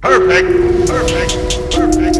Perfect. Perfect. Perfect.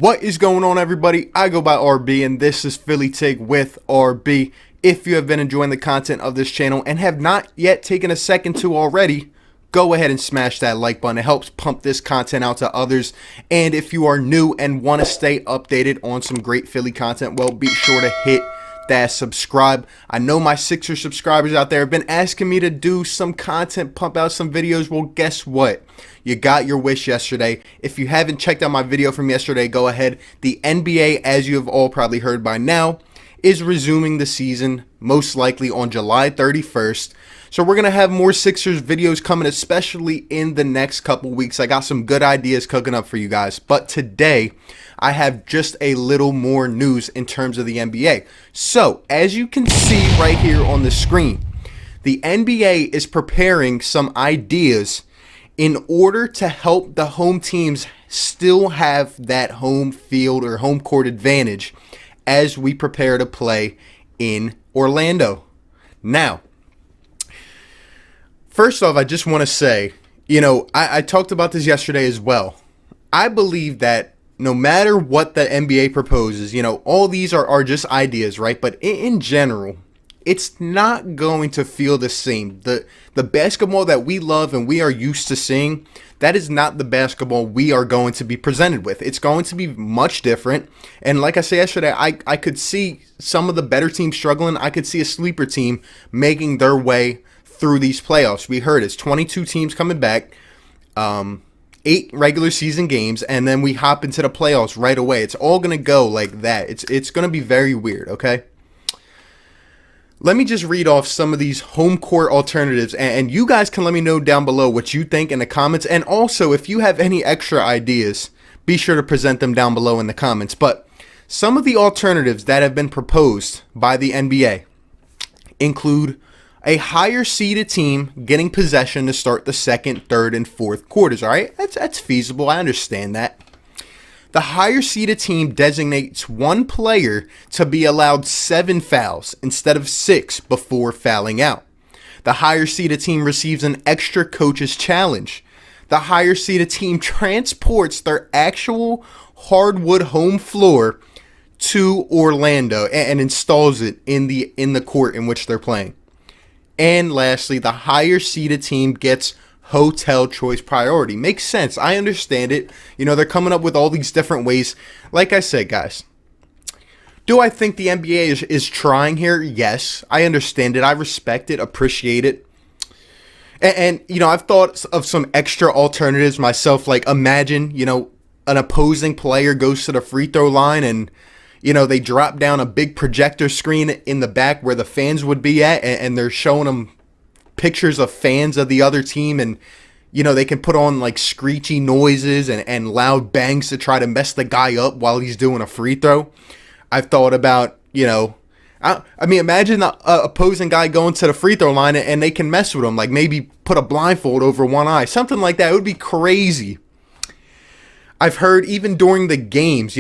What is going on, everybody? I go by RB, and this is Philly Take with RB. If you have been enjoying the content of this channel and have not yet taken a second to already, go ahead and smash that like button. It helps pump this content out to others. And if you are new and want to stay updated on some great Philly content, well, be sure to hit that subscribe. I know my Sixer subscribers out there have been asking me to do some content, pump out some videos. Well, guess what? You got your wish yesterday. If you haven't checked out my video from yesterday, go ahead. The NBA, as you have all probably heard by now, is resuming the season, most likely on July 31st. So we're going to have more Sixers videos coming, especially in the next couple weeks. I got some good ideas cooking up for you guys. But today, I have just a little more news in terms of the NBA. So, as you can see right here on the screen, the NBA is preparing some ideas in order to help the home teams still have that home field or home court advantage as we prepare to play in Orlando. Now, first off, I just want to say, I talked about this yesterday as well. I believe that no matter what the NBA proposes, all these are just ideas, right? But in general, it's not going to feel the same. The basketball that we love and we are used to seeing, that is not the basketball we are going to be presented with. It's going to be much different. And like I said yesterday, I could see some of the better teams struggling. I could see a sleeper team making their way through these playoffs. We heard it's 22 teams coming back, 8 regular season games, and then we hop into the playoffs right away. It's all going to go like that. It's going to be very weird, okay? Let me just read off some of these home court alternatives, and you guys can let me know down below what you think in the comments. And also, if you have any extra ideas, be sure to present them down below in the comments. But some of the alternatives that have been proposed by the NBA include a higher seeded team getting possession to start the second, third, and fourth quarters. All right, that's feasible. I understand that. The higher seeded team designates one player to be allowed 7 fouls instead of 6 before fouling out. The higher seeded team receives an extra coach's challenge. The higher seeded team transports their actual hardwood home floor to Orlando and installs it in the court in which they're playing. And lastly, the higher seeded team gets hotel choice priority. Makes sense. I understand it. They're coming up with all these different ways. Like I said, guys, do I think the NBA is trying here? Yes. I understand it. I respect it, appreciate it. And I've thought of some extra alternatives myself. Like, imagine, an opposing player goes to the free throw line and they drop down a big projector screen in the back where the fans would be at, and they're showing them pictures of fans of the other team, and they can put on like screechy noises and loud bangs to try to mess the guy up while he's doing a free throw. I've thought about, I mean, imagine the opposing guy going to the free throw line and they can mess with him, like maybe put a blindfold over one eye, something like that. It would be crazy. I've heard even during the games,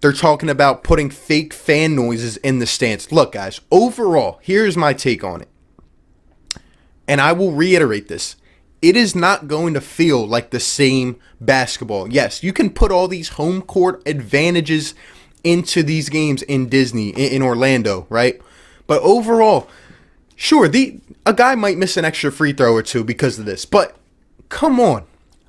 they're talking about putting fake fan noises in the stands. Look, guys, overall, here's my take on it. And I will reiterate this. It is not going to feel like the same basketball. Yes, you can put all these home court advantages into these games in Disney, in Orlando, right? But overall, sure, a guy might miss an extra free throw or two because of this. But come on.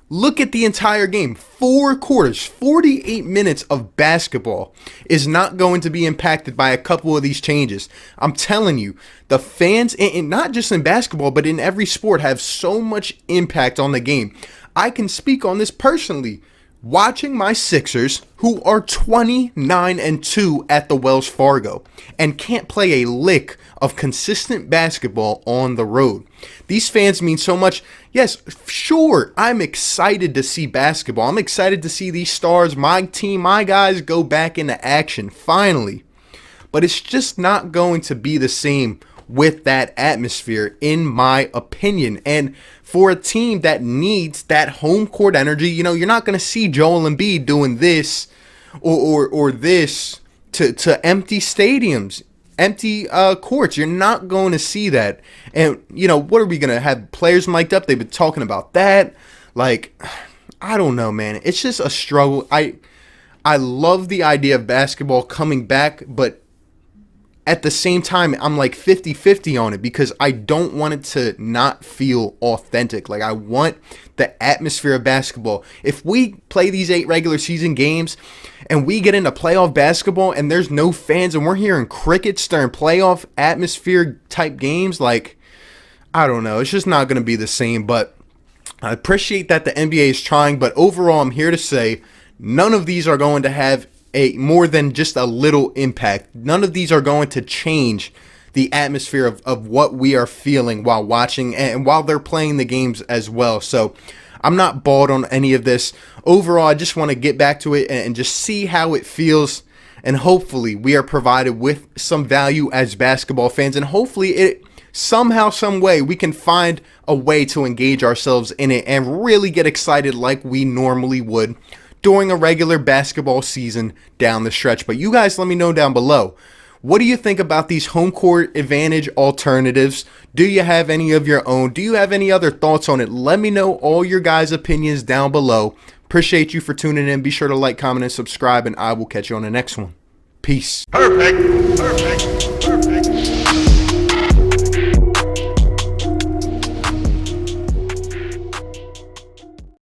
Look at the entire game. 4 quarters, 48 minutes of basketball is not going to be impacted by a couple of these changes. I'm telling you, the fans, and not just in basketball, but in every sport, have so much impact on the game. I can speak on this personally. Watching my Sixers, who are 29-2 at the Wells Fargo and can't play a lick of consistent basketball on the road. These fans mean so much. Yes, sure, I'm excited to see basketball. I'm excited to see these stars, my team, my guys go back into action finally. But it's just not going to be the same with that atmosphere, in my opinion. And for a team that needs that home court energy, you're not going to see Joel Embiid doing this or this to empty stadiums. empty courts. You're not going to see that. And, what are we going to have players mic'd up? They've been talking about that. Like, I don't know, man. It's just a struggle. I love the idea of basketball coming back, but at the same time, I'm like 50-50 on it because I don't want it to not feel authentic. Like, I want the atmosphere of basketball. If we play these 8 regular season games and we get into playoff basketball and there's no fans and we're hearing crickets during playoff atmosphere type games, like, I don't know. It's just not going to be the same. But I appreciate that the NBA is trying. But overall, I'm here to say none of these are going to have a more than just a little impact. None of these are going to change the atmosphere of what we are feeling while watching and while they're playing the games as well. So I'm not bald on any of this. Overall, I just want to get back to it and just see how it feels. And hopefully we are provided with some value as basketball fans. And hopefully it somehow, some way, we can find a way to engage ourselves in it and really get excited like we normally would during a regular basketball season down the stretch. But you guys let me know down below. What do you think about these home court advantage alternatives? Do you have any of your own? Do you have any other thoughts on it? Let me know all your guys' opinions down below. Appreciate you for tuning in. Be sure to like, comment, and subscribe, and I will catch you on the next one. Peace. Perfect. Perfect. Perfect.